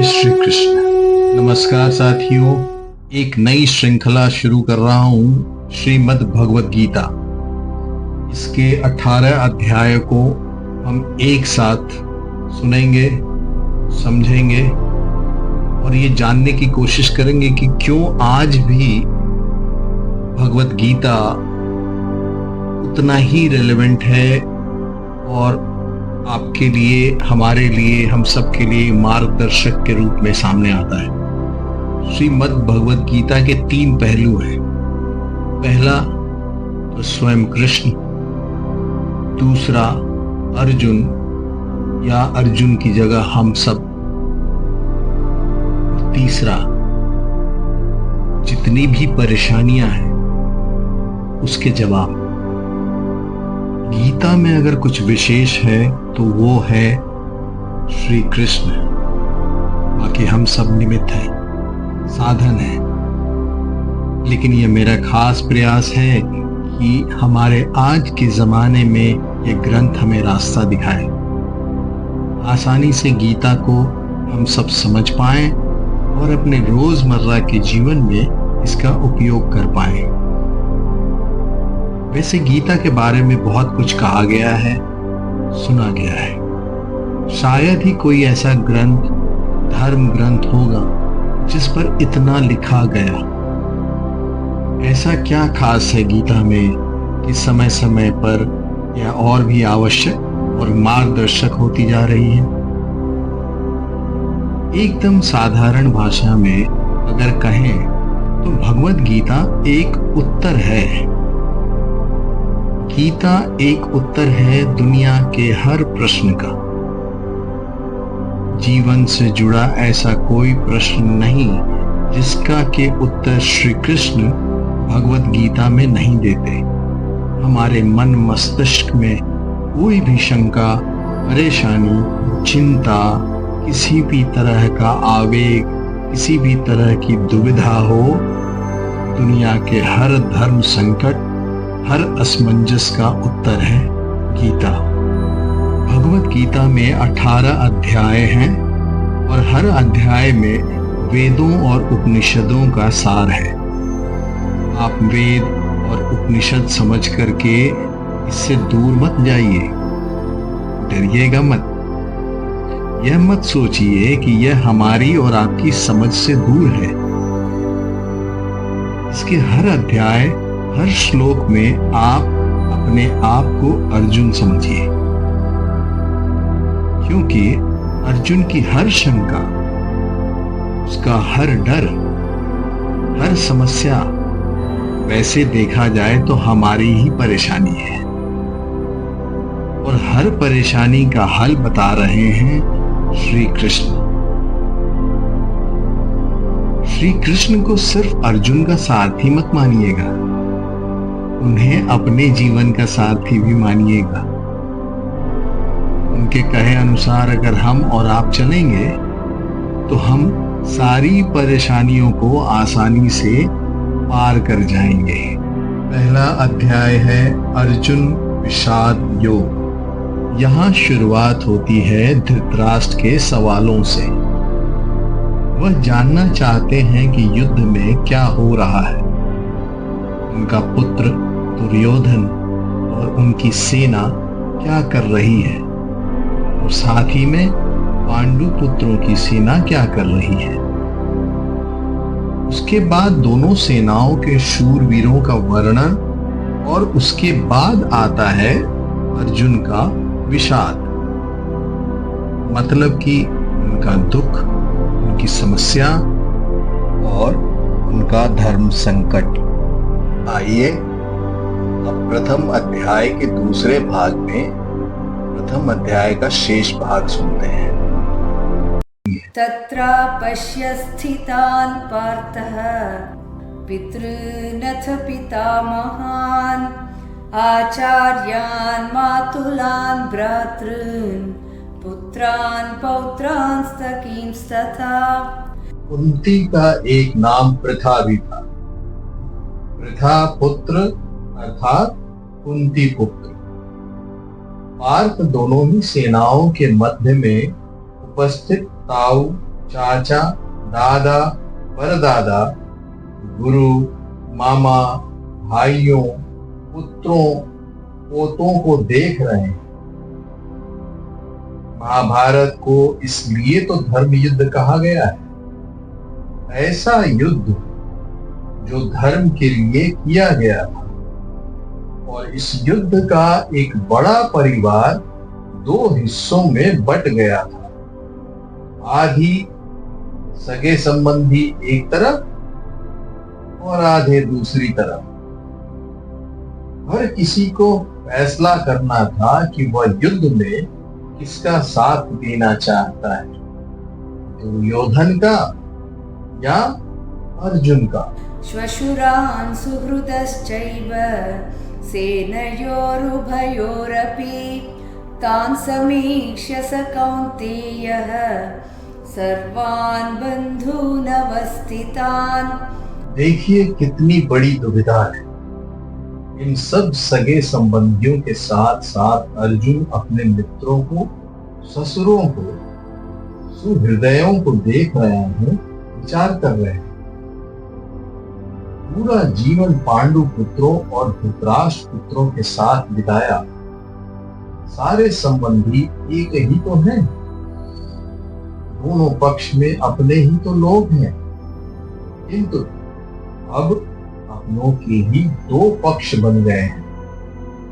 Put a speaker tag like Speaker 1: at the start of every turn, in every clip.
Speaker 1: श्री कृष्ण। नमस्कार साथियों, एक नई श्रृंखला शुरू कर रहा हूं श्रीमद् भगवद गीता। इसके 18 अध्याय को हम एक साथ सुनेंगे, समझेंगे और ये जानने की कोशिश करेंगे कि क्यों आज भी भगवद गीता उतना ही रेलेवेंट है और आपके लिए, हमारे लिए, हम सब के लिए मार्गदर्शक के रूप में सामने आता है। श्रीमद् भगवद गीता के 3 पहलू हैं। पहला तो स्वयं कृष्ण, दूसरा अर्जुन या अर्जुन की जगह हम सब, और तीसरा जितनी भी परेशानियां हैं उसके जवाब। गीता में अगर कुछ विशेष है तो वो है श्री कृष्ण, बाकी हम सब निमित्त हैं, साधन है। लेकिन ये मेरा खास प्रयास है कि हमारे आज के जमाने में ये ग्रंथ हमें रास्ता दिखाए, आसानी से गीता को हम सब समझ पाएं और अपने रोजमर्रा के जीवन में इसका उपयोग कर पाएं। वैसे गीता के बारे में बहुत कुछ कहा गया है, सुना गया है। शायद ही कोई ऐसा ग्रंथ, धर्म ग्रंथ होगा जिस पर इतना लिखा गया। ऐसा क्या खास है गीता में कि समय समय पर यह और भी आवश्यक और मार्गदर्शक होती जा रही है। एकदम साधारण भाषा में अगर कहें तो भगवद गीता एक उत्तर है। गीता एक उत्तर है दुनिया के हर प्रश्न का। जीवन से जुड़ा ऐसा कोई प्रश्न नहीं जिसका के उत्तर श्री कृष्ण भगवद गीता में नहीं देते। हमारे मन मस्तिष्क में कोई भी शंका, परेशानी, चिंता, किसी भी तरह का आवेग, किसी भी तरह की दुविधा हो, दुनिया के हर धर्म संकट, हर असमंजस का उत्तर है गीता। भगवद गीता में 18 अध्याय हैं और हर अध्याय में वेदों और उपनिषदों का सार है। आप वेद और उपनिषद समझ करके इससे दूर मत जाइए, डरिएगा मत। यह मत सोचिए कि यह हमारी और आपकी समझ से दूर है। इसके हर अध्याय, हर श्लोक में आप अपने आप को अर्जुन समझिए, क्योंकि अर्जुन की हर शंका, उसका हर डर, हर समस्या वैसे देखा जाए तो हमारी ही परेशानी है और हर परेशानी का हल बता रहे हैं श्री कृष्ण। श्री कृष्ण को सिर्फ अर्जुन का सारथी मत मानिएगा, उन्हें अपने जीवन का सारथी भी मानिएगा। उनके कहे अनुसार अगर हम और आप चलेंगे तो हम सारी परेशानियों को आसानी से पार कर जाएंगे। पहला अध्याय है अर्जुन विषाद योग। यहाँ शुरुआत होती है धृतराष्ट्र के सवालों से। वह जानना चाहते हैं कि युद्ध में क्या हो रहा है। उनका पुत्र दुर्योधन और उनकी सेना क्या कर रही है और साथ ही में पांडु पुत्रों की सेना क्या कर रही है। उसके बाद दोनों सेनाओं के शूरवीरों का वर्णन और उसके बाद आता है अर्जुन का विषाद, मतलब कि उनका दुख, उनकी समस्या और उनका धर्म संकट। आइए अब प्रथम अध्याय के दूसरे भाग में प्रथम अध्याय का शेष भाग सुनते हैं।
Speaker 2: तत्र पश्य स्थितान् पार्थः पितॄनथ पितामहान् आचार्यान् मातुलान् भ्रातॄन् पुत्रान् पौत्रान् सखींस्तथा।
Speaker 1: कुंती का एक नाम पृथा भी था। पृथा पुत्र अर्थात कुंती पुत्र। पार्थ दोनों ही सेनाओं के मध्य में उपस्थित ताऊ चाचा, दादा, परदादा, गुरु, मामा, भाइयों, पुत्रों, पोतों को देख रहे हैं। महाभारत को इसलिए तो धर्म युद्ध कहा गया है। ऐसा युद्ध जो धर्म के लिए किया गया था, और इस युद्ध का एक बड़ा परिवार दो हिस्सों में बट गया था। आधी सगे संबंधी एक तरफ और आधे दूसरी तरफ। हर किसी को फैसला करना था कि वह युद्ध में किसका साथ देना चाहता है, दुर्योधन का या अर्जुन का।
Speaker 2: श्वशुरान् सुहृदश्चैव सेनयोरुभयोरपि तान् समीक्ष्य स कौन्तेयः सर्वान् बन्धूनवस्थितान्।
Speaker 1: देखिए कितनी बड़ी दुविधा है। इन सब सगे संबंधियों के साथ साथ अर्जुन अपने मित्रों को, ससुरों को, सुहृदयों को देख रहे हैं, विचार कर रहे हैं। पूरा जीवन पांडु पुत्रों और धृतराष्ट्र पुत्रों के साथ बिताया। सारे संबंधी एक ही तो हैं। दोनों पक्ष में अपने ही तो लोग हैं, किंतु अब अपनों के ही दो पक्ष बन गए हैं।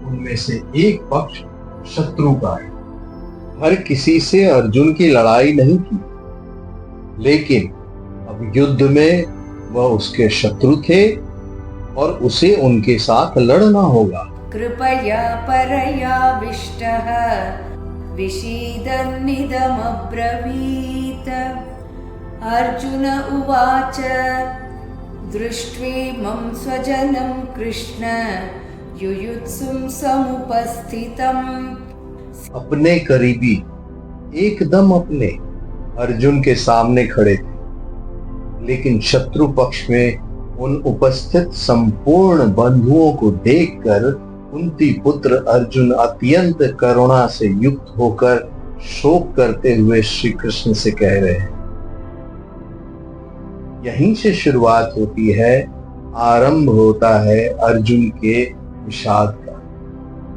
Speaker 1: उनमें से एक पक्ष शत्रु का है। हर किसी से अर्जुन की लड़ाई नहीं थी, लेकिन अब युद्ध में वह उसके शत्रु थे और उसे उनके साथ लड़ना होगा।
Speaker 2: कृपया परयाविष्टः विषीदन्निदमब्रवीत्। अर्जुन उवाच दृष्ट्वेमं स्वजनं कृष्ण युयुत्सुं समुपस्थितम्।
Speaker 1: अपने करीबी एकदम अपने अर्जुन के सामने खड़े थे, लेकिन शत्रु पक्ष में उन उपस्थित संपूर्ण बंधुओं को देखकर कुंती पुत्र अर्जुन अत्यंत करुणा से युक्त होकर शोक करते हुए श्री कृष्ण से कह रहे हैं। यहीं से शुरुआत होती है, आरंभ होता है अर्जुन के विषाद का,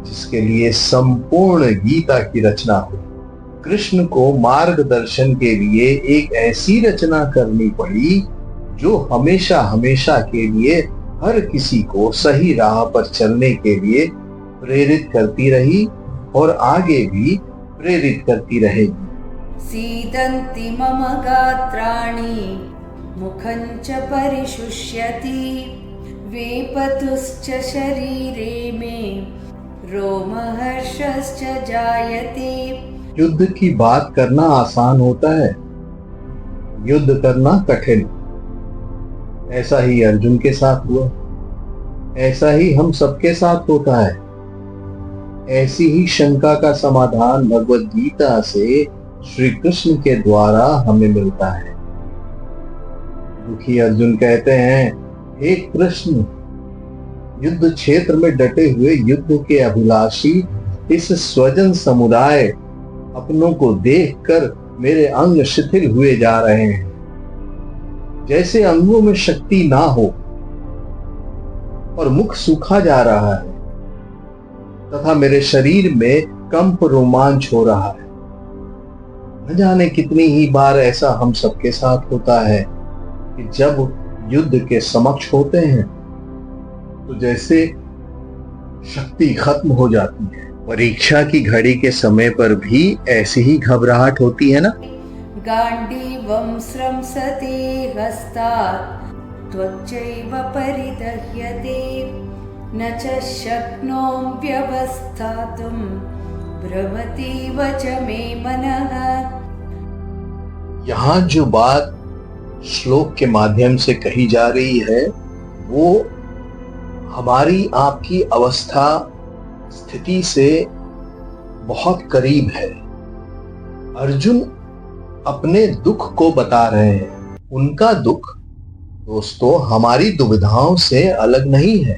Speaker 1: जिसके लिए संपूर्ण गीता की रचना हुई। कृष्ण को मार्गदर्शन के लिए एक ऐसी रचना करनी पड़ी जो हमेशा हमेशा के लिए हर किसी को सही राह पर चलने के लिए प्रेरित करती रही और आगे भी प्रेरित करती रहेगी।
Speaker 2: सीदन्ति मम गात्राणि मुखं च परिशुष्यति वेपतुश्च शरीरे मे रोमहर्षश्च जायते।
Speaker 1: युद्ध की बात करना आसान होता है, युद्ध करना कठिन। ऐसा ही अर्जुन के साथ हुआ, ऐसा ही हम सबके साथ होता है। ऐसी ही शंका का समाधान भगवद गीता से श्री कृष्ण के द्वारा हमें मिलता है। दुखी अर्जुन कहते हैं, हे कृष्ण, युद्ध क्षेत्र में डटे हुए युद्ध के अभिलाषी इस स्वजन समुदाय अपनों को देखकर मेरे अंग शिथिल हुए जा रहे हैं। जैसे अंगों में शक्ति ना हो और मुख सूखा जा रहा है तथा मेरे शरीर में कंप रोमांच हो रहा है। न जाने कितनी ही बार ऐसा हम सबके साथ होता है कि जब युद्ध के समक्ष होते हैं तो जैसे शक्ति खत्म हो जाती है। परीक्षा की घड़ी के समय पर भी ऐसी ही घबराहट होती है ना।
Speaker 2: गांडीवं स्रंसते हस्तात् त्वच्चैव परिदह्यते न च शक्नोम्यवस्थातुं भ्रमतीव च मे मनः।
Speaker 1: यहाँ जो बात श्लोक के माध्यम से कही जा रही है वो हमारी आपकी अवस्था स्थिति से बहुत करीब है। अर्जुन अपने दुख को बता रहे हैं। उनका दुख दोस्तों हमारी दुविधाओं से अलग नहीं है।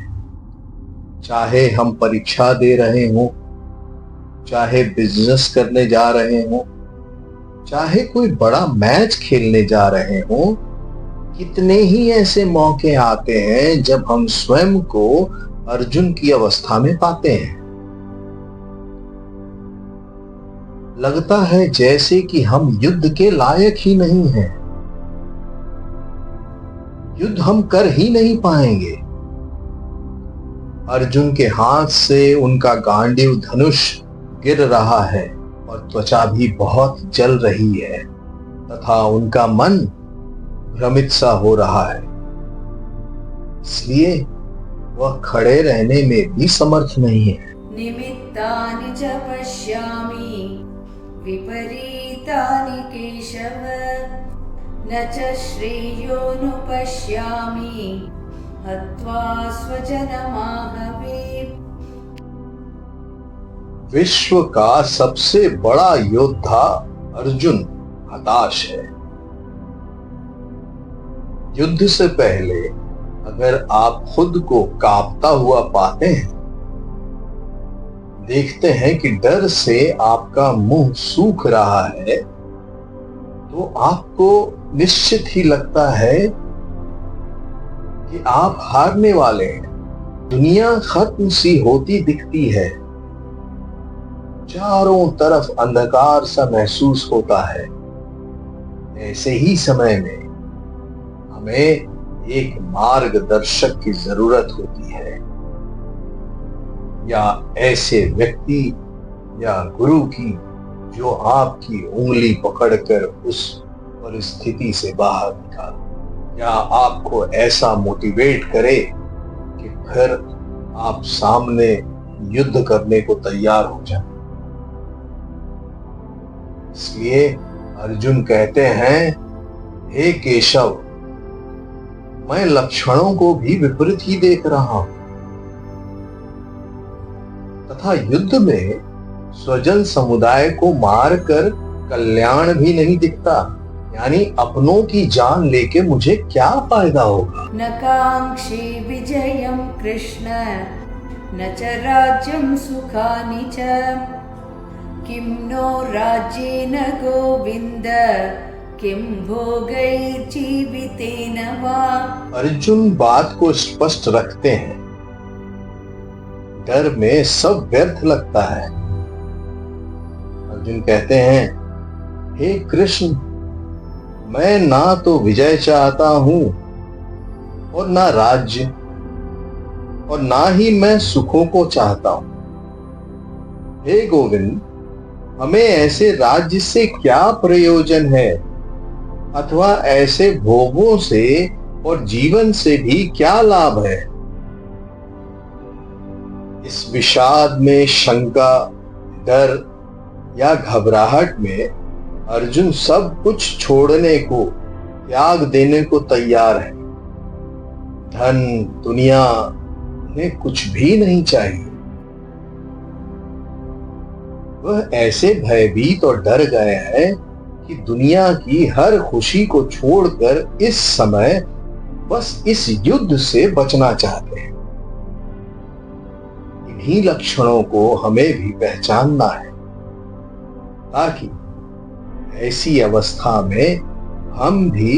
Speaker 1: चाहे हम परीक्षा दे रहे हों, चाहे बिजनेस करने जा रहे हों,
Speaker 3: चाहे कोई बड़ा मैच खेलने जा रहे हों, कितने ही ऐसे मौके आते हैं जब हम स्वयं को अर्जुन की अवस्था में पाते हैं। लगता है जैसे कि हम युद्ध के लायक ही नहीं हैं। युद्ध हम कर ही नहीं पाएंगे। अर्जुन के हाथ से उनका गांडीव धनुष गिर रहा है और त्वचा भी बहुत जल रही है तथा उनका मन भ्रमित सा हो रहा है, इसलिए वह खड़े रहने में भी समर्थ नहीं है।
Speaker 2: निमित्तानि च पश्यामि विपरीतानि केशव न च श्रेयोनुपश्यामि हत्वा स्वजनमाहवे।
Speaker 3: विश्व का सबसे बड़ा योद्धा अर्जुन हताश है। युद्ध से पहले अगर आप खुद को कांपता हुआ पाते हैं, देखते हैं कि डर से आपका मुंह सूख रहा है, तो आपको निश्चित ही लगता है कि आप हारने वाले हैं। दुनिया खत्म सी होती दिखती है, चारों तरफ अंधकार सा महसूस होता है। ऐसे ही समय में हमें एक मार्गदर्शक की जरूरत होती है, या ऐसे व्यक्ति या गुरु की जो आपकी उंगली पकड़कर उस परिस्थिति से बाहर निकाले, या आपको ऐसा मोटिवेट करे कि फिर आप सामने युद्ध करने को तैयार हो जाए। इसलिए अर्जुन कहते हैं, हे केशव, मैं लक्षणों को भी विपरीत ही देख रहा हूं तथा युद्ध में स्वजन समुदाय को मारकर कल्याण भी नहीं दिखता। यानी अपनों की जान लेके मुझे क्या फायदा होगा।
Speaker 2: न कांक्षे विजयं कृष्ण न च राज्यं सुखानि च किं नो राज्येन गोविन्द किं भोगैर्जीवितेन वा।
Speaker 3: अर्जुन बात को स्पष्ट रखते हैं। डर में सब व्यर्थ लगता है। अर्जुन कहते हैं, हे कृष्ण, मैं ना तो विजय चाहता हूं और ना राज्य, और ना ही मैं सुखों को चाहता हूं। हे गोविंद, हमें ऐसे राज्य से क्या प्रयोजन है, अथवा ऐसे भोगों से और जीवन से भी क्या लाभ है। इस विषाद में, शंका, डर या घबराहट में अर्जुन सब कुछ छोड़ने को, त्याग देने को तैयार है। धन, दुनिया उन्हें कुछ भी नहीं चाहिए। वह ऐसे भयभीत और डर गए हैं कि दुनिया की हर खुशी को छोड़कर इस समय बस इस युद्ध से बचना चाहते हैं। इन्हीं लक्षणों को हमें भी पहचानना है, ताकि ऐसी अवस्था में हम भी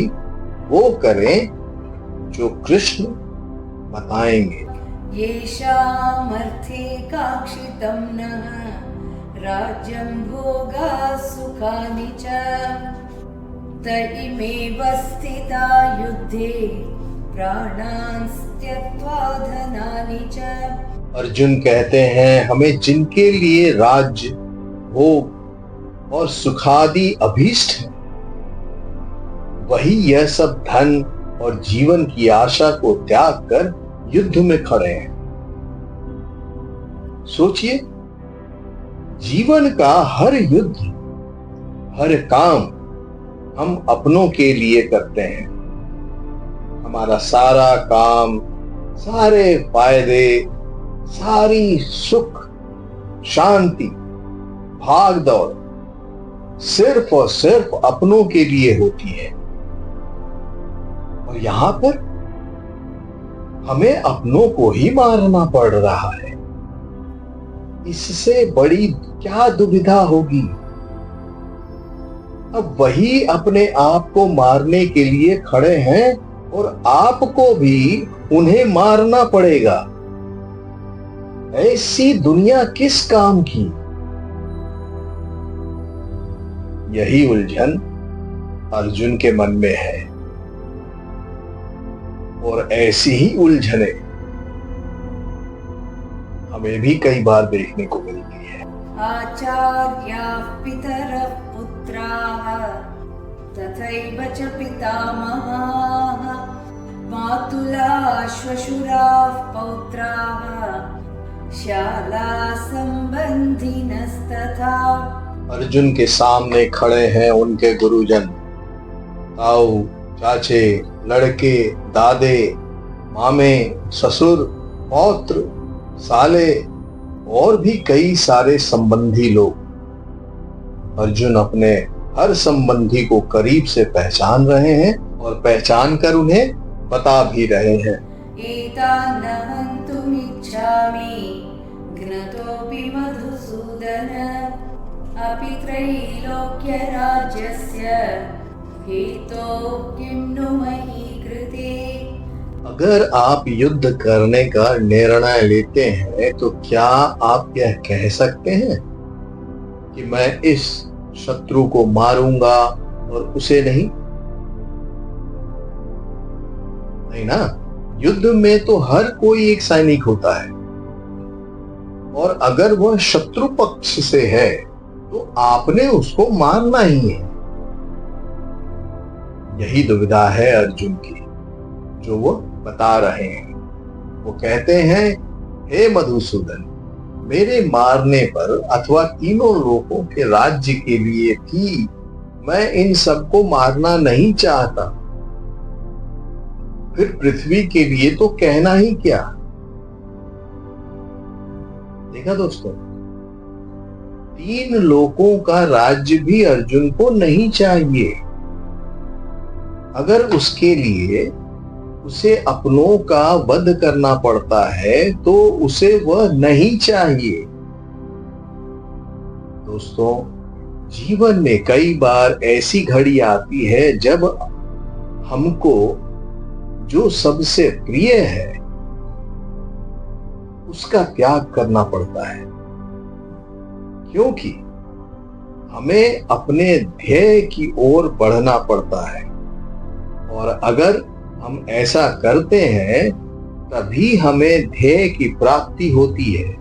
Speaker 3: वो करें जो कृष्ण बताएंगे।
Speaker 2: येषामर्थे काक्षितं नः राज्यं भोगा सुखानि च त इमेव स्थिता युद्धे प्राणान् त्यक्त्वा धनानि च।
Speaker 3: अर्जुन कहते हैं, हमें जिनके लिए राज्य, भोग और सुखादि अभीष्ट है, वही यह सब धन और जीवन की आशा को त्याग कर युद्ध में खड़े हैं। सोचिए, जीवन का हर युद्ध, हर काम हम अपनों के लिए करते हैं। हमारा सारा काम, सारे फायदे, सारी सुख, शांति, भाग दौड़ सिर्फ और सिर्फ अपनों के लिए होती है। और यहां पर हमें अपनों को ही मारना पड़ रहा है। इससे बड़ी क्या दुविधा होगी। अब वही अपने आप को मारने के लिए खड़े हैं और आपको भी उन्हें मारना पड़ेगा। ऐसी दुनिया किस काम की? यही उलझन अर्जुन के मन में है और ऐसी ही उलझने हमें भी कई बार देखने को मिलती है।
Speaker 2: आचार्याः पितरः पुत्राः तथैव च पितामहाः मातुलाः श्वशुराः पौत्राः शाला संबंधिनस्तथा।
Speaker 3: अर्जुन के सामने खड़े हैं उनके गुरुजन, ताऊ, चाचे, लड़के, दादे, मामे, ससुर, पौत्र, साले और भी कई सारे संबंधी लोग। अर्जुन अपने हर संबंधी को करीब से पहचान रहे हैं और पहचान कर उन्हें बता भी रहे हैं।
Speaker 2: एतान्नहन्तुमिच्छामि घ्नतोऽपि मधुसूदन अपि त्रैलोक्यराज्यस्य हेतोः किं नु मयि कृते।
Speaker 3: अगर आप युद्ध करने का निर्णय लेते हैं तो क्या आप यह कह सकते हैं कि मैं इस शत्रु को मारूंगा और उसे नहीं? नहीं ना। युद्ध में तो हर कोई एक सैनिक होता है और अगर वह शत्रु पक्ष से है तो आपने उसको मारना ही है। यही दुविधा है अर्जुन की जो वो बता रहे हैं। वो कहते हैं, हे मधुसूदन, मेरे मारने पर अथवा तीनों लोगों के राज्य के लिए भी मैं इन सबको मारना नहीं चाहता। फिर पृथ्वी के लिए तो कहना ही क्या। देखा दोस्तों, 3 लोगों का राज्य भी अर्जुन को नहीं चाहिए। अगर उसके लिए उसे अपनों का वध करना पड़ता है तो उसे वह नहीं चाहिए। दोस्तों, जीवन में कई बार ऐसी घड़ी आती है जब हमको जो सबसे प्रिय है उसका त्याग करना पड़ता है, क्योंकि हमें अपने ध्येय की ओर बढ़ना पड़ता है और अगर हम ऐसा करते हैं तभी हमें ध्येय की प्राप्ति होती है।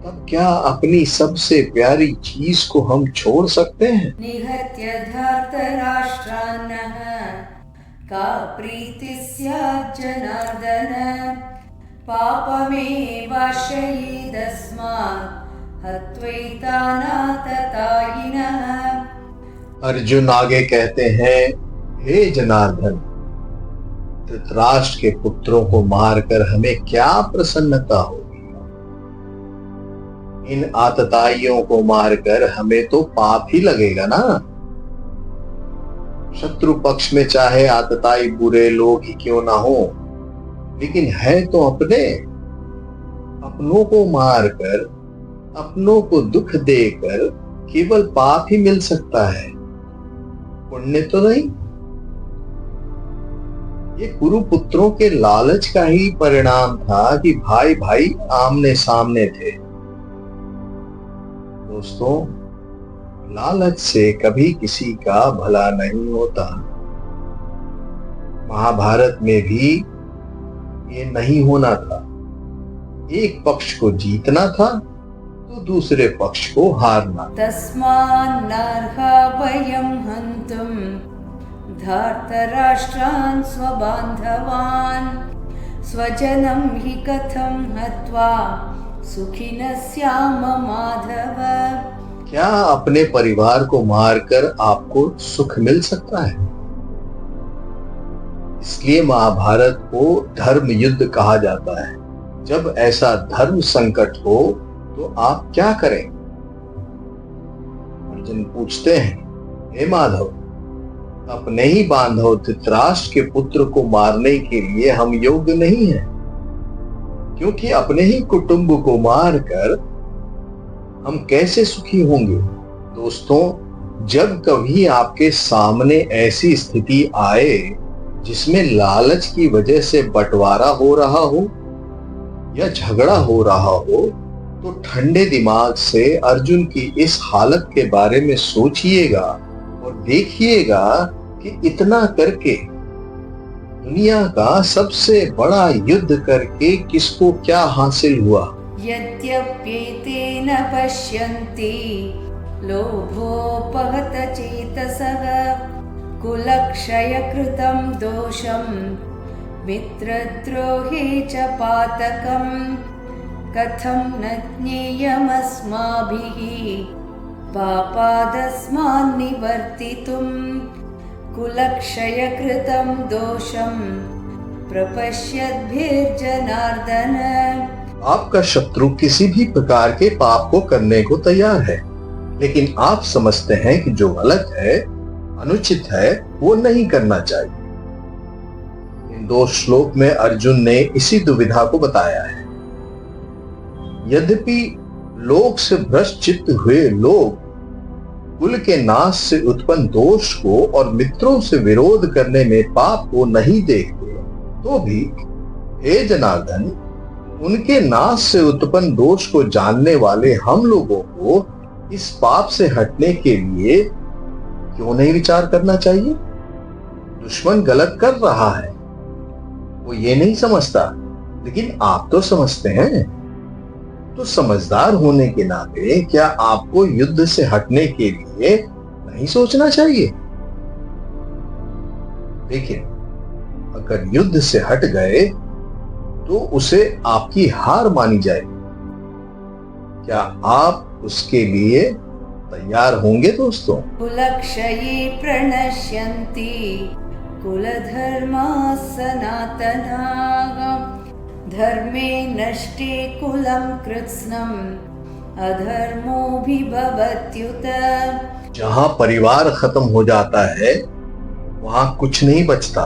Speaker 3: तब क्या अपनी सबसे प्यारी चीज को हम छोड़ सकते हैं?
Speaker 2: निहत्य धार्तराष्ट्रान्नः का प्रीतिः स्यात् जनार्दन पापमेवाश्रयेदस्मात् हत्वैतानाततायिनः।
Speaker 3: अर्जुन आगे कहते हैं, हे जनार्दन, धृतराष्ट्र के पुत्रों को मारकर हमें क्या प्रसन्नता होगी? इन आतताइयों को मारकर हमें तो पाप ही लगेगा ना। शत्रु पक्ष में चाहे आतताई बुरे लोग ही क्यों ना हो, लेकिन है तो अपनों को मारकर, अपनों को दुख देकर केवल पाप ही मिल सकता है, पुण्य तो नहीं। ये कुरु पुत्रों के लालच का ही परिणाम था कि भाई भाई आमने सामने थे। दोस्तों, लालच से कभी किसी का भला नहीं होता। महाभारत में भी ये नहीं होना था। एक पक्ष को जीतना था तो दूसरे पक्ष को हारना।
Speaker 2: तस्मान्नर्हा वयं हन्तुं धार्तराष्ट्रान् स्वबान्धवान् स्वजनं हि कथं हत्वा सुखिनः स्याम माधव।
Speaker 3: क्या अपने परिवार को मारकर आपको सुख मिल सकता है? इसलिए महाभारत को धर्म युद्ध कहा जाता है। जब ऐसा धर्म संकट हो तो आप क्या करें? अर्जुन पूछते हैं, हे माधव, अपने ही बांधव धृतराष्ट्र के पुत्र को मारने के लिए हम योग्य नहीं हैं, क्योंकि अपने ही कुटुंब को मारकर हम कैसे सुखी होंगे? दोस्तों, जब कभी आपके सामने ऐसी स्थिति आए जिसमें लालच की वजह से बंटवारा हो रहा हो या झगड़ा हो रहा हो, तो ठंडे दिमाग से अर्जुन की इस हालत के बारे में सोचिएगा और देखिएगा कि इतना करके, दुनिया का सबसे बड़ा युद्ध करके किसको क्या हासिल हुआ।
Speaker 2: यद्यप्येते न पश्यन्ति लोभोपहत चेतसः कुलक्षयकृतं दोषं मित्रद्रोहे च पातकम् कथं न ज्ञेयमस्माभिः पापादस्मान् निवर्तितुं कुलक्षयकृतं दोषं प्रपश्यद्भिर्जनार्दन।
Speaker 3: आपका शत्रु किसी भी प्रकार के पाप को करने को तैयार है, लेकिन आप समझते हैं कि जो गलत है, अनुचित है, वो नहीं करना चाहिए। इन 2 श्लोक में अर्जुन ने इसी दुविधा को बताया है। यद्यपि लोक से भ्रष्ट चित्त हुए लोग कुल के नाश से उत्पन्न दोष को और मित्रों से विरोध करने में पाप को नहीं देखते, तो भी हे जनार्दन, उनके नाश से उत्पन्न दोष को जानने वाले हम लोगों को इस पाप से हटने के लिए क्यों नहीं विचार करना चाहिए। दुश्मन गलत कर रहा है, वो ये नहीं समझता, लेकिन आप तो समझते हैं। तो समझदार होने के नाते क्या आपको युद्ध से हटने के लिए नहीं सोचना चाहिए। देखिए, अगर युद्ध से हट गए तो उसे आपकी हार मानी जाएगी। क्या आप उसके लिए तैयार होंगे दोस्तों?
Speaker 2: कुलक्षये प्रणश्यन्ति कुलधर्माः सनातनाः धर्मे नष्टे कुलं कृत्स्नम् अधर्मोऽभिभवत्युत।
Speaker 3: जहां परिवार खत्म हो जाता है वहां कुछ नहीं बचता।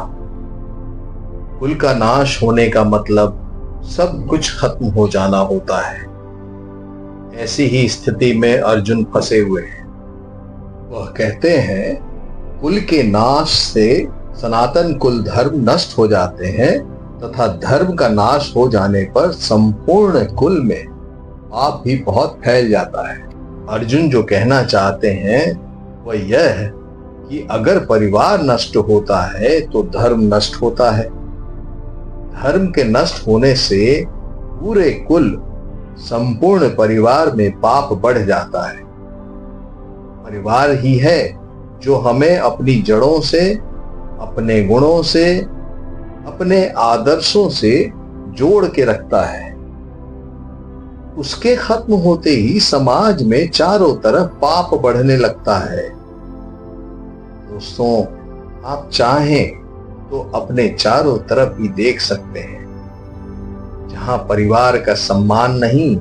Speaker 3: कुल का नाश होने का मतलब सब कुछ खत्म हो जाना होता है। ऐसी ही स्थिति में अर्जुन फंसे हुए हैं। वह कहते हैं, कुल के नाश से सनातन कुल धर्म नष्ट हो जाते हैं तथा धर्म का नाश हो जाने पर संपूर्ण कुल में पाप भी बहुत फैल जाता है। अर्जुन जो कहना चाहते हैं वह यह है कि अगर परिवार नष्ट होता है तो धर्म नष्ट होता है। धर्म के नष्ट होने से पूरे कुल, संपूर्ण परिवार में पाप बढ़ जाता है। परिवार ही है जो हमें अपनी जड़ों से, अपने गुणों से, अपने आदर्शों से जोड़ के रखता है। उसके खत्म होते ही समाज में चारों तरफ पाप बढ़ने लगता है। दोस्तों, आप चाहें तो अपने चारों तरफ भी देख सकते हैं। जहां परिवार का सम्मान नहीं,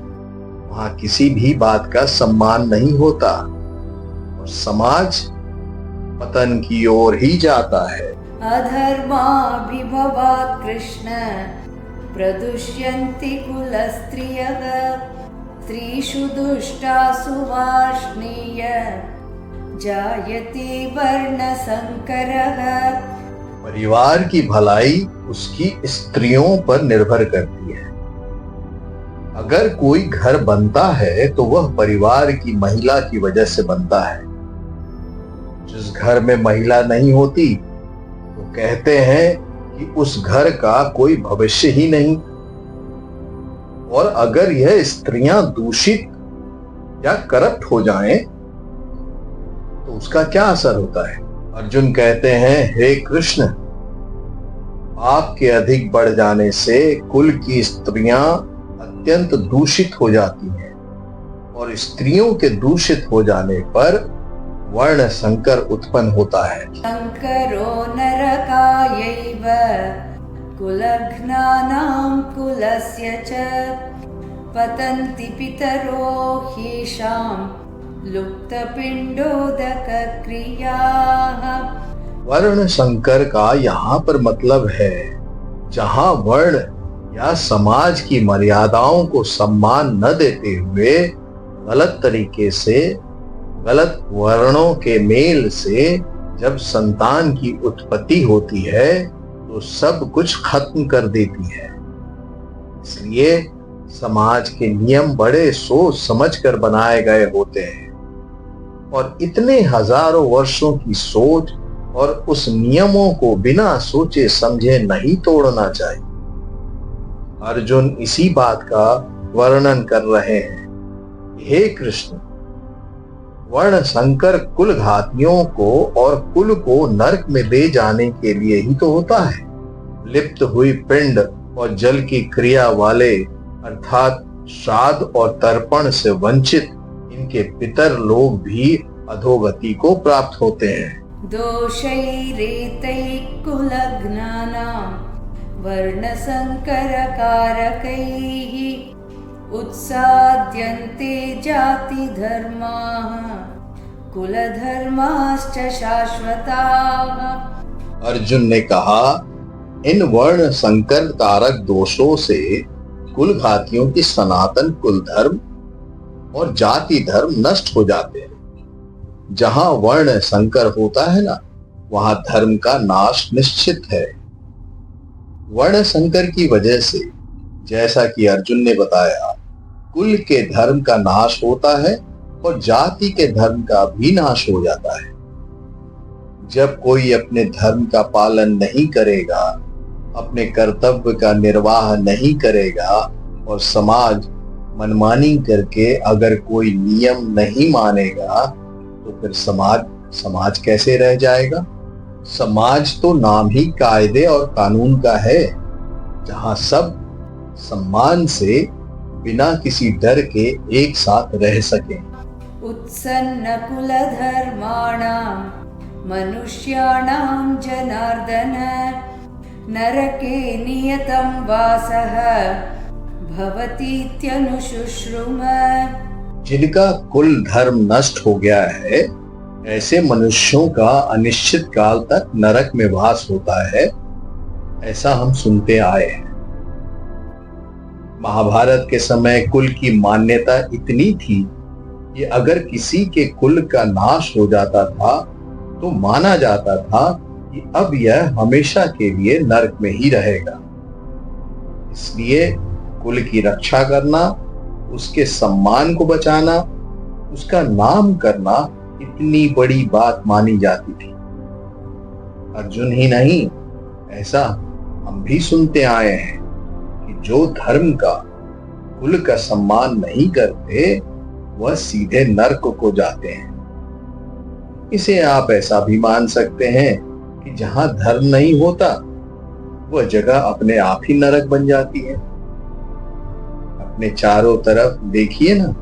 Speaker 3: वहां किसी भी बात का सम्मान नहीं होता और समाज पतन की ओर ही जाता है।
Speaker 2: अधर्माभिभवात् कृष्ण प्रदुष्यन्ति कुलस्त्रियः स्त्रीषु दुष्टासु वार्ष्णेय जायते वर्णसंकरः।
Speaker 3: परिवार की भलाई उसकी स्त्रियों पर निर्भर करती है। अगर कोई घर बनता है तो वह परिवार की महिला की वजह से बनता है। जिस घर में महिला नहीं होती तो कहते हैं कि उस घर का कोई भविष्य ही नहीं। और अगर यह स्त्रियां दूषित या करप्ट हो जाएं तो उसका क्या असर होता है। अर्जुन कहते हैं, हे कृष्ण, पाप के अधिक बढ़ जाने से कुल की स्त्रियां अत्यंत दूषित हो जाती हैं और स्त्रियों के दूषित हो जाने पर वर्ण संकर उत्पन्न होता है।
Speaker 2: संकरो नरकायैव कुलघ्नानां कुलस्य च पतन्ति पितरो ह्येषां लुप्तपिण्डोदकक्रियाः।
Speaker 3: वर्ण संकर का यहाँ पर मतलब है जहाँ वर्ण या समाज की मर्यादाओं को सम्मान न देते हुए गलत तरीके से गलत वर्णों के मेल से जब संतान की उत्पत्ति होती है तो सब कुछ खत्म कर देती है। इसलिए समाज के नियम बड़े सोच समझ कर बनाए गए होते हैं और इतने हजारों वर्षों की सोच और उस नियमों को बिना सोचे समझे नहीं तोड़ना चाहिए। अर्जुन इसी बात का वर्णन कर रहे हैं। हे कृष्ण, वर्ण संकर कुल घातियों को और कुल को नरक में ले जाने के लिए ही तो होता है। लिप्त हुई पिंड और जल की क्रिया वाले अर्थात श्राद्ध और तर्पण से वंचित इनके पितर लोग भी अधोगति को प्राप्त होते हैं।
Speaker 2: दोषैरेतैः कुलज्ञानां वर्णसंकरकारकैः उत्साद्यन्ते जातिधर्माः कुलधर्माश्च शाश्वताः।
Speaker 3: अर्जुन ने कहा, इन वर्ण संकर कारक दोषों से कुल घातियों की सनातन कुल धर्म और जाति धर्म नष्ट हो जाते हैं। जहां वर्ण संकर होता है ना, वहां धर्म का नाश निश्चित है। वर्ण संकर की वजह से, जैसा कि अर्जुन ने बताया, कुल के धर्म का नाश होता है और जाति के धर्म का भी नाश हो जाता है। जब कोई अपने धर्म का पालन नहीं करेगा, अपने कर्तव्य का निर्वाह नहीं करेगा और समाज मनमानी करके अगर कोई नियम नहीं मानेगा तो फिर समाज कैसे रह जाएगा। समाज तो नाम ही कायदे और कानून का है, जहां सब सम्मान से बिना किसी डर के एक साथ रह सकें।
Speaker 2: उत्सन्न कुलधर्माणां मनुष्याणां जनार्दन नरके नियतं वासः भवतीत्यनुशुश्रुम।
Speaker 3: जिनका कुल धर्म नष्ट हो गया है, ऐसे मनुष्यों का अनिश्चित काल तक नरक में वास होता है, ऐसा हम सुनते आए हैं। महाभारत के समय कुल की मान्यता इतनी थी कि अगर किसी के कुल का नाश हो जाता था तो माना जाता था कि अब यह हमेशा के लिए नरक में ही रहेगा। इसलिए कुल की रक्षा करना, उसके सम्मान को बचाना, उसका नाम करना इतनी बड़ी बात मानी जाती थी। अर्जुन ही नहीं, ऐसा हम भी सुनते आए हैं कि जो धर्म का, कुल का सम्मान नहीं करते वह सीधे नरक को जाते हैं। इसे आप ऐसा भी मान सकते हैं कि जहां धर्म नहीं होता वह जगह अपने आप ही नरक बन जाती है। अपने चारों तरफ देखिए ना,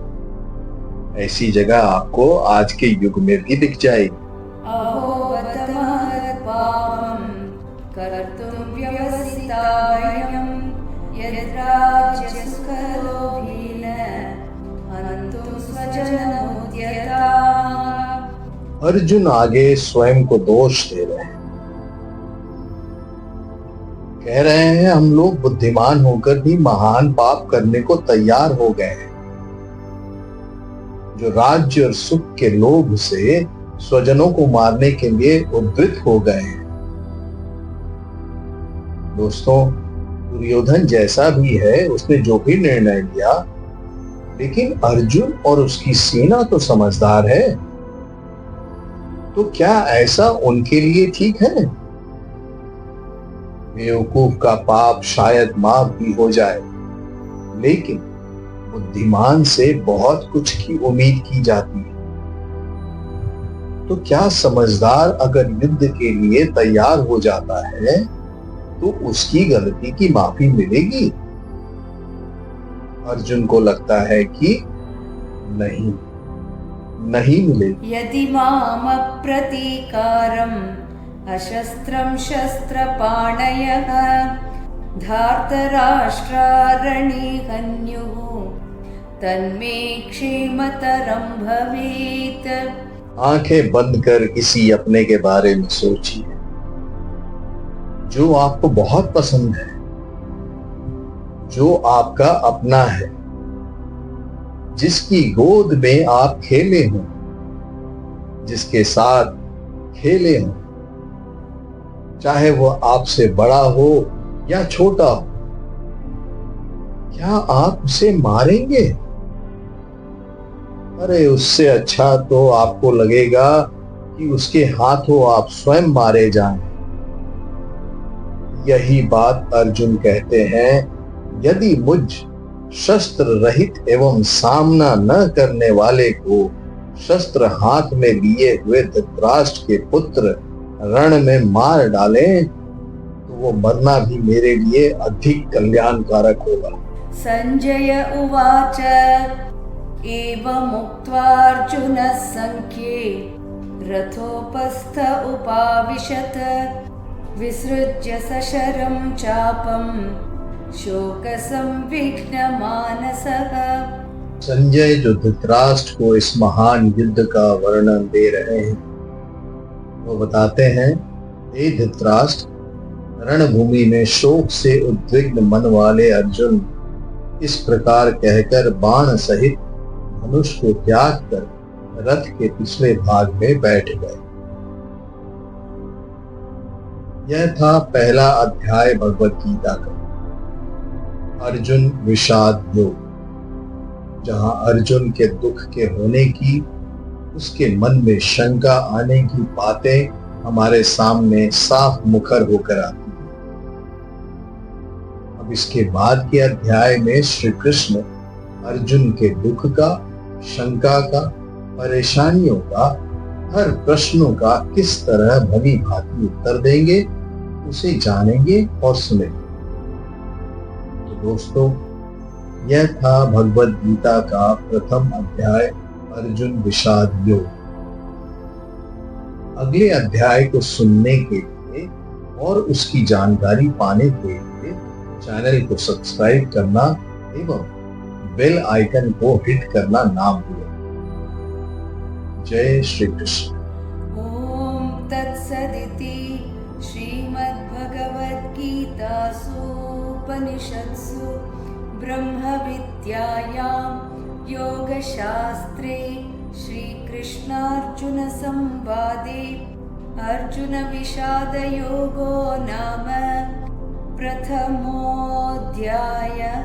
Speaker 3: ऐसी जगह आपको आज के युग में भी दिख जाएगी।
Speaker 2: अहो बतमहत् पापं कर्तुं व्यवसिता वयं यद्राज्यसुखलोभेन हन्तुं स्वजनमुद्यताः।
Speaker 3: अर्जुन आगे स्वयं को दोष दे रहे हैं। कह रहे हैं हम लोग बुद्धिमान होकर भी महान पाप करने को तैयार हो गए हैं, जो राज्य और सुख के लोभ से स्वजनों को मारने के लिए उद्वित हो गए हैं। दोस्तों, दुर्योधन जैसा भी है, उसने जो भी निर्णय लिया, लेकिन अर्जुन और उसकी सेना तो समझदार है। तो क्या ऐसा उनके लिए ठीक है? बेवकूफ का पाप शायद माफ भी हो जाए, लेकिन बुद्धिमान से बहुत कुछ की उम्मीद की जाती है। तो क्या समझदार अगर युद्ध के लिए तैयार हो जाता है तो उसकी गलती की माफी मिलेगी? अर्जुन को लगता है कि नहीं मिलेगी।
Speaker 2: यदि माम प्रतीकारम् अशस्त्रं शस्त्रपाणयः धार्तराष्ट्रारणे हन्युः तन्मे क्षेमतरं भवेत्।
Speaker 3: आंखें बंद कर किसी अपने के बारे में सोचिए जो आपको बहुत पसंद है, जो आपका अपना है, जिसकी गोद में आप खेले हो, जिसके साथ खेले हों, चाहे वो आपसे बड़ा हो या छोटा हो, क्या आप उसे मारेंगे? अरे उससे अच्छा तो आपको लगेगा कि उसके हाथों आप स्वयं मारे जाएं। यही बात अर्जुन कहते हैं, यदि मुझ शस्त्र रहित एवं सामना न करने वाले को शस्त्र हाथ में लिए हुए धृतराष्ट्र के पुत्र रण में मार डालें, तो वो मरना भी मेरे लिए अधिक कल्याणकारक होगा।
Speaker 2: संजय उवाच एवमुक्त्वा अर्जुनः संख्ये रथोपस्थ उपाविशत् विसृज्य सशरं चापं शोकसंविघ्नमानसः।
Speaker 3: संजय जो धृतराष्ट्र को इस महान युद्ध का वर्णन दे रहे हैं, वो बताते हैं, हे धृतराष्ट्र, रणभूमि में शोक से उद्विग्न मन वाले अर्जुन इस प्रकार कहकर बाण सहित धनुष को त्याग कर रथ के पिछले भाग में बैठ गए। यह था पहला अध्याय भगवत गीता का, अर्जुन विषाद योग, जहां अर्जुन के दुख के होने की, उसके मन में शंका आने की बातें हमारे सामने साफ मुखर होकर आती हैं। अब इसके बाद के अध्याय में श्री कृष्ण अर्जुन के दुख का, शंका का, परेशानियों का, हर प्रश्नों का किस तरह भली भांति उत्तर देंगे, उसे जानेंगे और सुनेंगे। तो दोस्तों, यह था भगवत गीता का प्रथम अध्याय, अर्जुन विषाद योग। अगले अध्याय को सुनने के लिए और उसकी जानकारी पाने के लिए चैनल को सब्सक्राइब करना एवं बेल आइकन को हिट करना ना भूलें। जय श्री कृष्ण।
Speaker 2: ॐ तत्सदिति श्रीमद्भगवद्गीतासु उपनिषत्सु ब्रह्मविद्यायां योगशास्त्रे श्रीकृष्णार्जुनसंवादे अर्जुनविषादयोगो नाम प्रथमोऽध्यायः।